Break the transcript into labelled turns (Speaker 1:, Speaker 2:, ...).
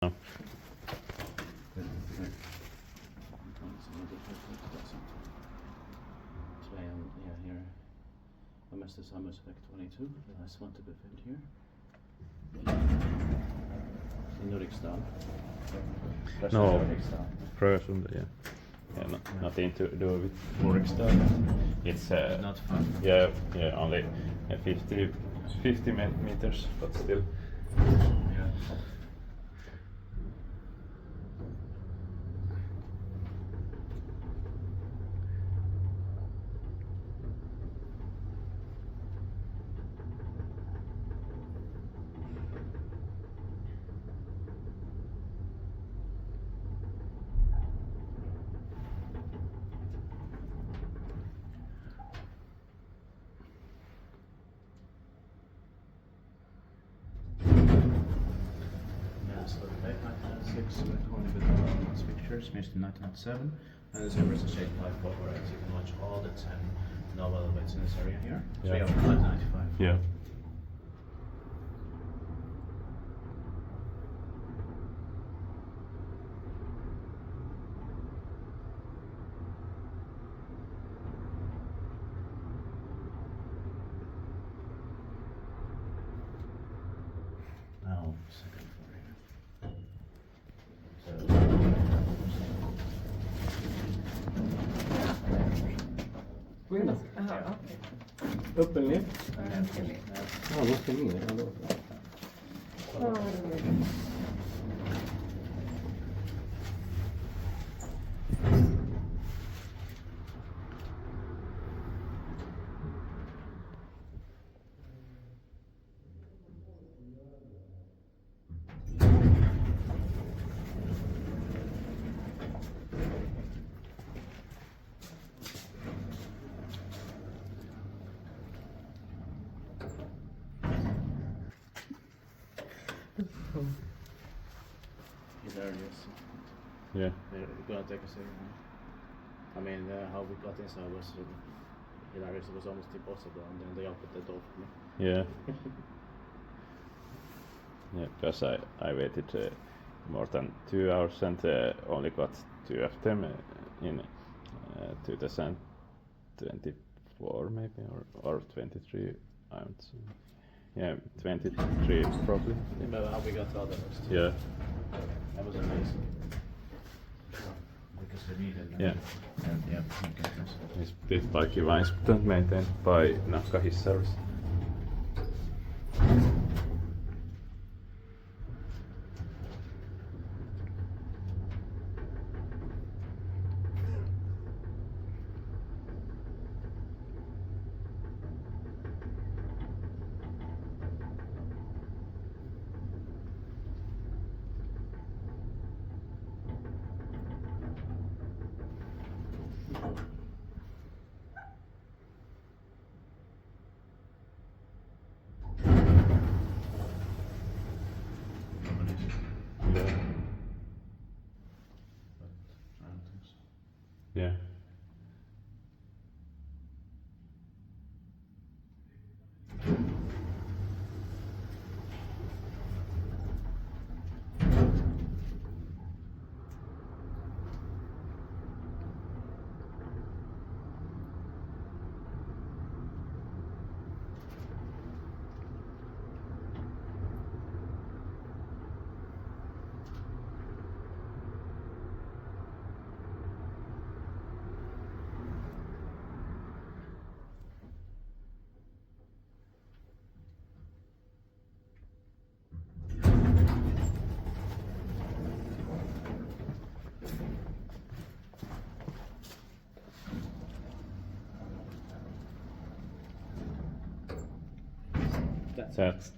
Speaker 1: No.
Speaker 2: Today here a Mäster Simons Spec 22, the last one to be fitted here. In Nordic-style.
Speaker 1: No, Frösunda, yeah. Yeah, nothing to do with Nordic style. It's
Speaker 2: Not fun.
Speaker 1: Yeah, only 50 meters, but still.
Speaker 2: Yeah. So the back 1996 with Kone with the pictures, Mäster 1997, and the Silver Shade 5 Power, as you can watch all the 10 novel elements in this area here. So
Speaker 1: Yeah.
Speaker 2: we have 1995.
Speaker 1: Yeah.
Speaker 2: Now, second floor here. So,
Speaker 3: Skynda.
Speaker 4: Jaha, okej.
Speaker 3: Upp eller ner?
Speaker 4: Ja, jag ska ner.
Speaker 3: Ja, man ska ner. Ja, då.
Speaker 4: Ja, det är det.
Speaker 2: here it is.
Speaker 1: Yeah.
Speaker 2: We're gonna take a second. I mean, how we got inside was hilarious. It was almost impossible, and then they opened the door for me.
Speaker 1: Yeah. Yeah, because I waited more than 2 hours and only got 2 of them in 2024 maybe or 23. I don't see. Yeah, 23 probably.
Speaker 2: Remember how we got all the rest?
Speaker 1: Yeah.
Speaker 2: That was amazing. Because we needed them.
Speaker 1: Yeah.
Speaker 2: And yeah, okay.
Speaker 1: It's built by Kivines and maintained by Naka his service. Yeah.
Speaker 2: I don't think so.
Speaker 1: Yeah.
Speaker 2: That's
Speaker 1: That's